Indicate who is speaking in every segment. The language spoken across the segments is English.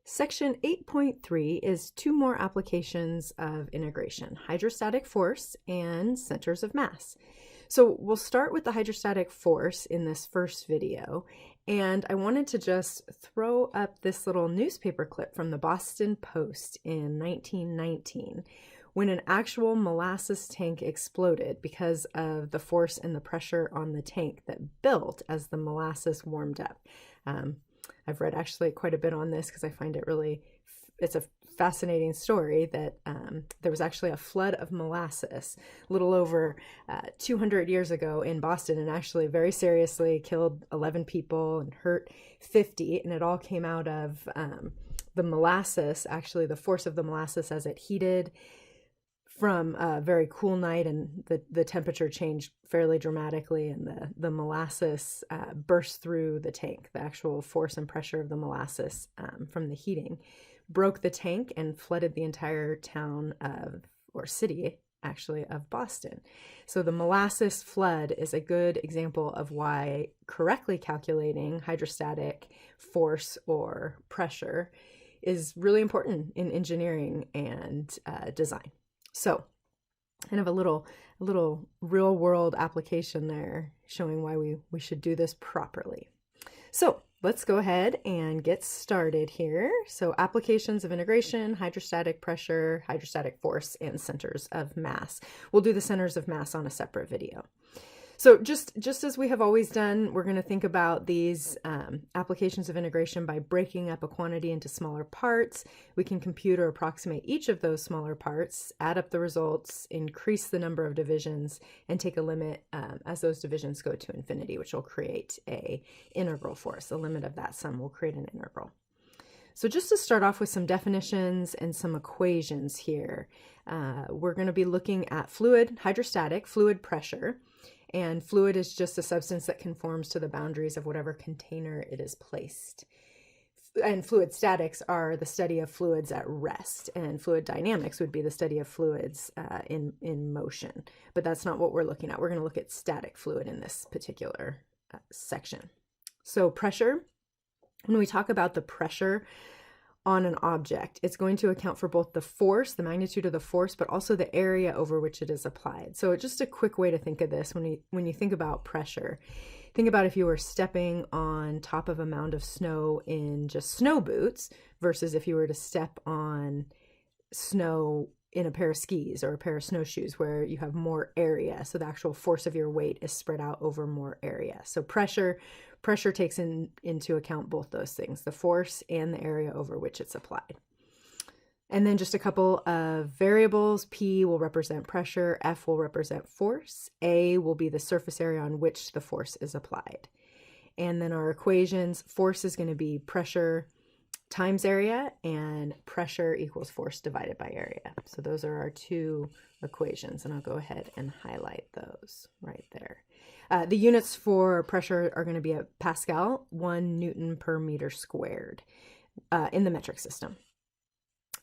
Speaker 1: Section 8.3 is two more applications of integration, hydrostatic force and centers of mass. So we'll start with the hydrostatic force in this first video, and I wanted to just throw up this little newspaper clip from the Boston Post in 1919 when an actual molasses tank exploded because of the force and the pressure on the tank that built as the molasses warmed up. I've read actually quite a bit on this because I find it's a fascinating story that there was actually a flood of molasses a little over 200 years ago in Boston, and actually very seriously killed 11 people and hurt 50. And it all came out of the molasses, actually the force of the molasses as it heated from a very cool night, and the temperature changed fairly dramatically, and the molasses burst through the tank. The actual force and pressure of the molasses from the heating broke the tank and flooded the entire town or city actually of Boston. So the molasses flood is a good example of why correctly calculating hydrostatic force or pressure is really important in engineering and design. So kind of a little real world application there showing why we should do this properly. So let's go ahead and get started here. So applications of integration, hydrostatic pressure, hydrostatic force, and centers of mass. We'll do the centers of mass on a separate video. So just as we have always done, we're going to think about these applications of integration by breaking up a quantity into smaller parts. We can compute or approximate each of those smaller parts, add up the results, increase the number of divisions, and take a limit as those divisions go to infinity, which will create an integral for us. The limit of that sum will create an integral. So just to start off with some definitions and some equations here, we're going to be looking at hydrostatic fluid pressure. And fluid is just a substance that conforms to the boundaries of whatever container it is placed. And fluid statics are the study of fluids at rest, and fluid dynamics would be the study of fluids in motion. But that's not what we're looking at. We're going to look at static fluid in this particular section. So pressure, when we talk about the pressure on an object, it's going to account for both the force, the magnitude of the force, but also the area over which it is applied. So just a quick way to think of this, when you think about pressure, think about if you were stepping on top of a mound of snow in just snow boots versus if you were to step on snow in a pair of skis or a pair of snowshoes where you have more area. So the actual force of your weight is spread out over more area. So pressure takes into account both those things, the force and the area over which it's applied. And then just a couple of variables. P will represent pressure, F will represent force, A will be the surface area on which the force is applied. And then our equations, force is going to be pressure times area, and pressure equals force divided by area. So those are our two equations, and I'll go ahead and highlight those right there. The units for pressure are going to be a Pascal, 1 Newton per meter squared in the metric system.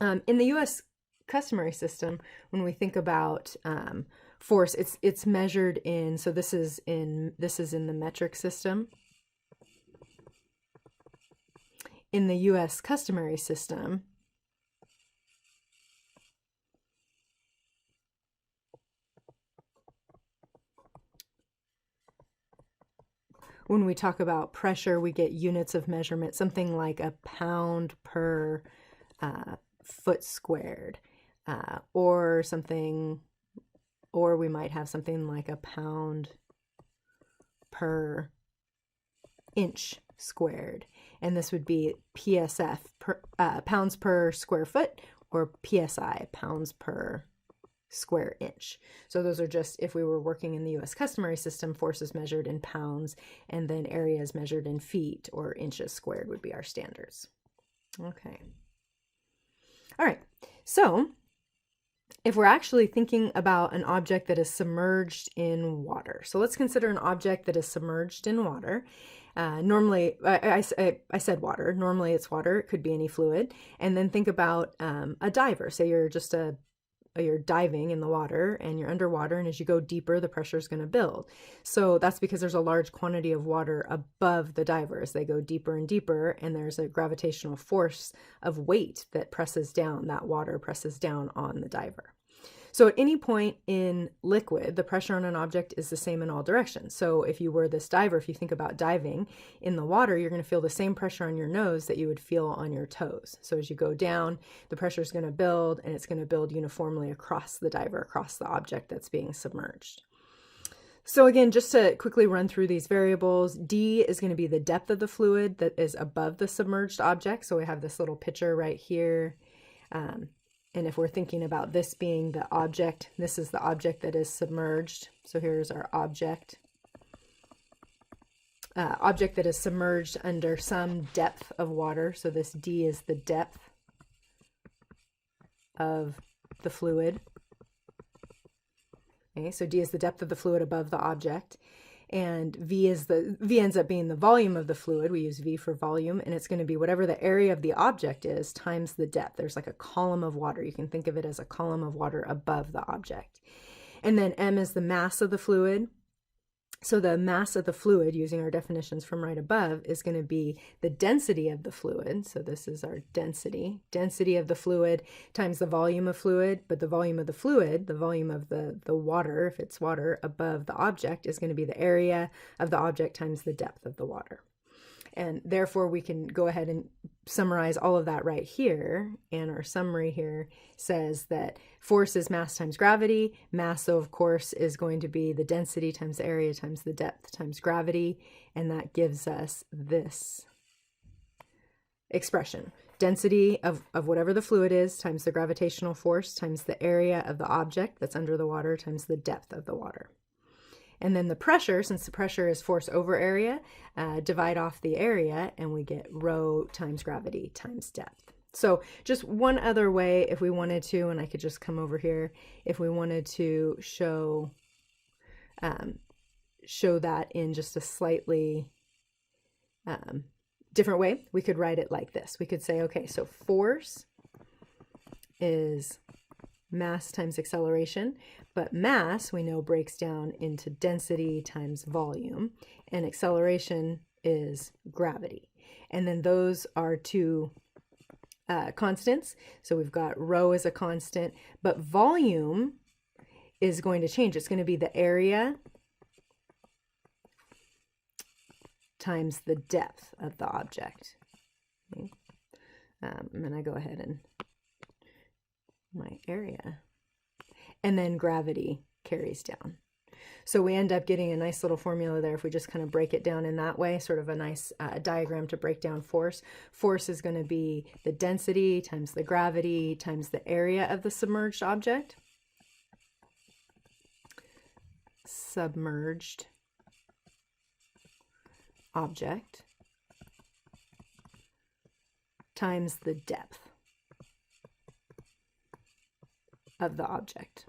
Speaker 1: In the U.S. customary system, when we think about force, it's measured in. So this is in the metric system. In the U.S. customary system, when we talk about pressure, we get units of measurement, something like a pound per foot squared, or we might have something like a pound per inch squared. And this would be PSF, pounds per square foot, or PSI, pounds per square inch. So those are just, if we were working in the U.S. customary system, forces measured in pounds, and then areas measured in feet or inches squared would be our standards. Okay. All right. So if we're actually thinking about an object that is submerged in water, so let's consider an object that is submerged in water. Normally, I said water. Normally it's water. It could be any fluid. And then think about a diver. Say you're just a you're diving in the water and you're underwater, and as you go deeper, the pressure is going to build. So that's because there's a large quantity of water above the diver as they go deeper and deeper, and there's a gravitational force of weight that presses down, that water presses down on the diver. So at any point in liquid, the pressure on an object is the same in all directions. So if you were this diver, if you think about diving in the water, you're going to feel the same pressure on your nose that you would feel on your toes. So as you go down, the pressure is going to build, and it's going to build uniformly across the diver, across the object that's being submerged. So again, just to quickly run through these variables, D is going to be the depth of the fluid that is above the submerged object. So we have this little picture right here. And if we're thinking about this being the object, this is the object that is submerged. So here's our object. Object that is submerged under some depth of water. So this D is the depth of the fluid. Okay, so D is the depth of the fluid above the object. And V ends up being the volume of the fluid. We use V for volume, and it's going to be whatever the area of the object is times the depth. There's like a column of water. You can think of it as a column of water above the object. And then M is the mass of the fluid. So the mass of the fluid, using our definitions from right above, is going to be the density of the fluid. So this is our density. Density of the fluid times the volume of fluid, but the volume of the fluid, the volume of the water, if it's water, above the object is going to be the area of the object times the depth of the water. And therefore, we can go ahead and summarize all of that right here. And our summary here says that force is mass times gravity. Mass, so of course, is going to be the density times the area times the depth times gravity. And that gives us this expression. Density of whatever the fluid is times the gravitational force times the area of the object that's under the water times the depth of the water. And then the pressure, since the pressure is force over area, divide off the area, and we get rho times gravity times depth. So just one other way, if we wanted to, and I could just come over here, if we wanted to show that in just a slightly different way, we could write it like this. We could say, okay, so force is mass times acceleration, but mass we know breaks down into density times volume, and acceleration is gravity. And then those are two constants. So we've got rho as a constant, but volume is going to change. It's going to be the area times the depth of the object. Okay. And then I go ahead and my area, and then gravity carries down. So we end up getting a nice little formula there if we just kind of break it down in that way, sort of a nice diagram to break down force. Force is going to be the density times the gravity times the area of the submerged object. Submerged object times the depth of the object.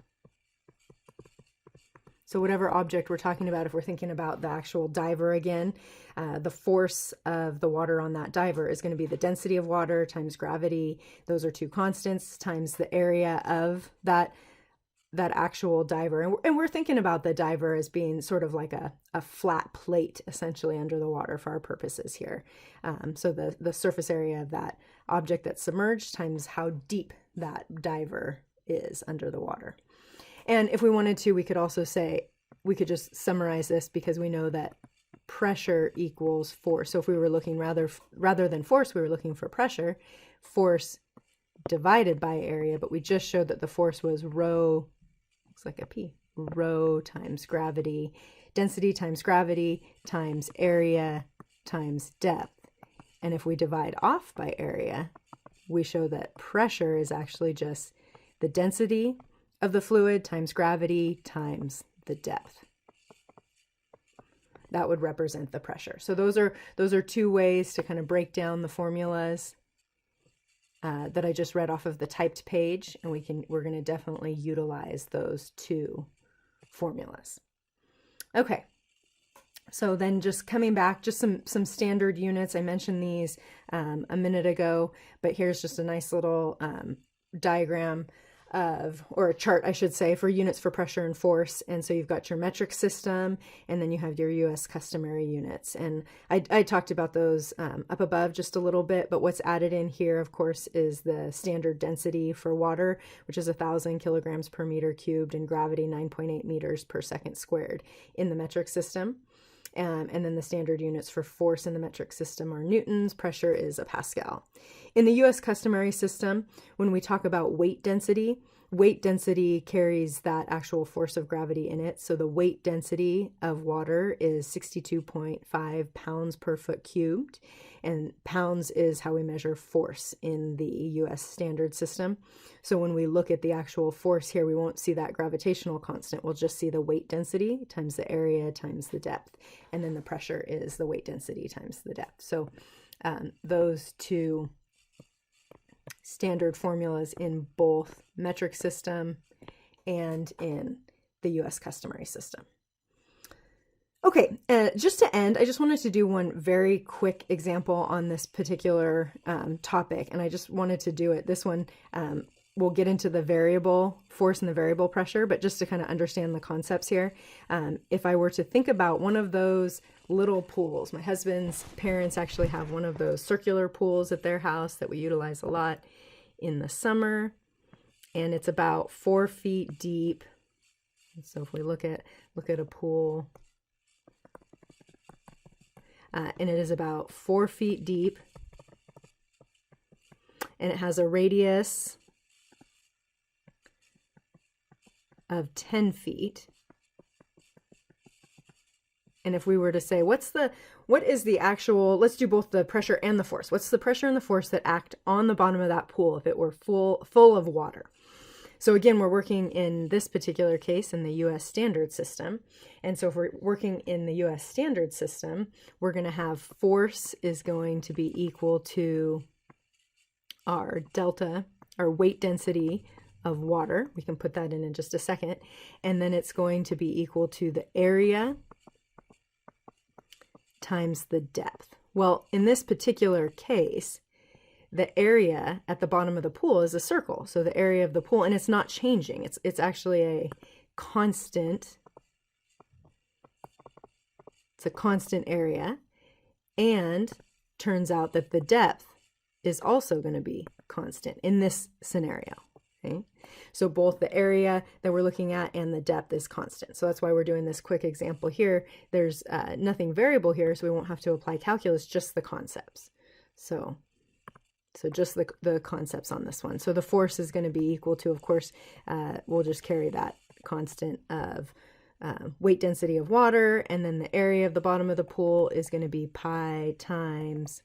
Speaker 1: So whatever object we're talking about, if we're thinking about the actual diver again, the force of the water on that diver is going to be the density of water times gravity. Those are two constants times the area of that actual diver. And we're thinking about the diver as being sort of like a flat plate essentially under the water for our purposes here. So the surface area of that object that's submerged times how deep that diver is under the water. And if we wanted to, we could also say, we could just summarize this because we know that pressure equals force. So if we were looking rather than force, we were looking for pressure, force divided by area, but we just showed that the force was rho, looks like a P, rho times gravity, density times gravity times area times depth. And if we divide off by area, we show that pressure is actually just the density of the fluid times gravity times the depth. That would represent the pressure. So those are two ways to kind of break down the formulas that I just read off of the typed page, and we're going to definitely utilize those two formulas. Okay. So then just coming back, just some standard units. I mentioned these a minute ago, but here's just a nice little diagram or a chart, I should say, for units for pressure and force. And so you've got your metric system, and then you have your US customary units. And I talked about those up above just a little bit, but what's added in here, of course, is the standard density for water, which is 1,000 kilograms per meter cubed, and gravity 9.8 meters per second squared in the metric system. And then the standard units for force in the metric system are newtons, pressure is a Pascal. In the US customary system, when we talk about weight density carries that actual force of gravity in it. So the weight density of water is 62.5 pounds per foot cubed. And pounds is how we measure force in the US standard system. So when we look at the actual force here, we won't see that gravitational constant. We'll just see the weight density times the area times the depth. And then the pressure is the weight density times the depth. So those two standard formulas in both metric system and in the US customary system. Okay, just to end, I just wanted to do one very quick example on this particular topic, and I just wanted to do it. This one, we'll get into the variable force and the variable pressure, but just to kind of understand the concepts here, if I were to think about one of those little pools, my husband's parents actually have one of those circular pools at their house that we utilize a lot in the summer, and it's about 4 feet deep. So if we look at a pool, and it is about 4 feet deep, and it has a radius of 10 feet. And if we were to say, what is the actual, let's do both the pressure and the force. What's the pressure and the force that act on the bottom of that pool if it were full of water? So again, we're working in this particular case in the US standard system. And so if we're working in the US standard system, we're going to have force is going to be equal to our delta, our weight density of water. We can put that in just a second. And then it's going to be equal to the area times the depth. Well, in this particular case, the area at the bottom of the pool is a circle. So the area of the pool, and it's not changing. It's actually a constant. It's a constant area. And turns out that the depth is also going to be constant in this scenario. Okay? So both the area that we're looking at and the depth is constant. So that's why we're doing this quick example here. There's nothing variable here, so we won't have to apply calculus, just the concepts. So just the concepts on this one. So the force is going to be equal to, of course, we'll just carry that constant of weight density of water, and then the area of the bottom of the pool is going to be pi times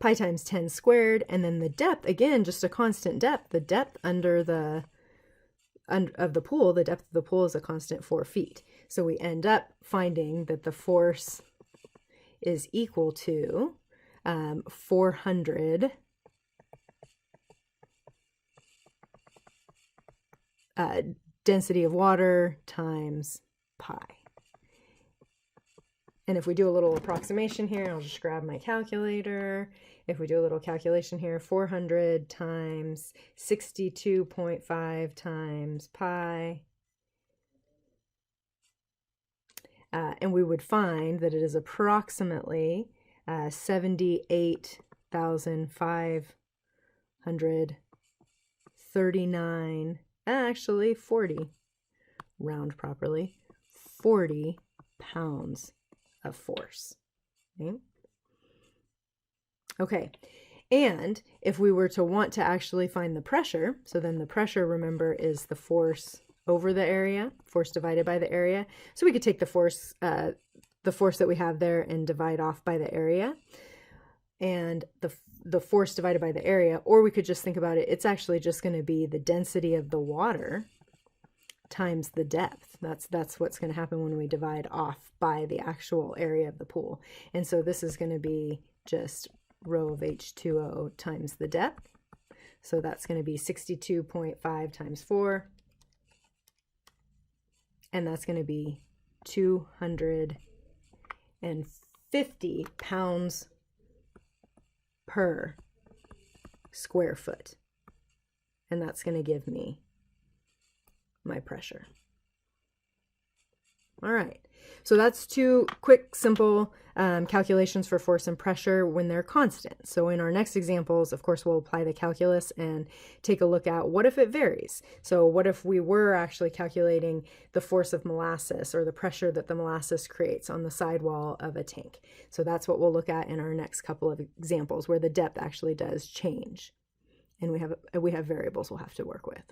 Speaker 1: 10 squared, and then the depth, again, just a constant depth. The depth of the pool, the depth of the pool is a constant 4 feet. So we end up finding that the force is equal to 400 density of water times pi. And if we do a little approximation here, I'll just grab my calculator. If we do a little calculation here, 400 times 62.5 times pi. And we would find that it is approximately 78,539, actually 40, round properly, 40 pounds of force. Okay, and if we were to want to actually find the pressure, so then the pressure, remember, is the force over the area, force divided by the area. So we could take the force that we have there and divide off by the area, and the force divided by the area, or we could just think about it, it's actually just going to be the density of the water times the depth. That's what's going to happen when we divide off by the actual area of the pool. And so this is going to be just rho of H2O times the depth. So that's going to be 62.5 times 4. And that's going to be 250 pounds per square foot. and that's going to give me my pressure. All right, so that's two quick, simple calculations for force and pressure when they're constant. So in our next examples, of course, we'll apply the calculus and take a look at what if it varies. So what if we were actually calculating the force of molasses or the pressure that the molasses creates on the sidewall of a tank. So that's what we'll look at in our next couple of examples where the depth actually does change. And we have variables we'll have to work with.